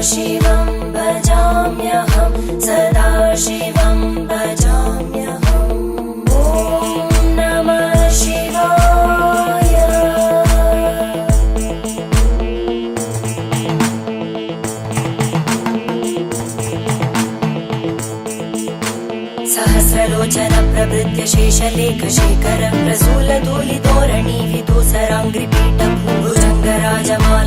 शिवं भजाम्यहं सदा शिवं भजाम्यहम् ॐ नमः शिवाय। सहस्रलोचन प्रभृत्य शेषलेखशेखर प्रसूलधूलिधोरणि विदूसराङ्घ्रिपीठ भुजङ्गराजमाला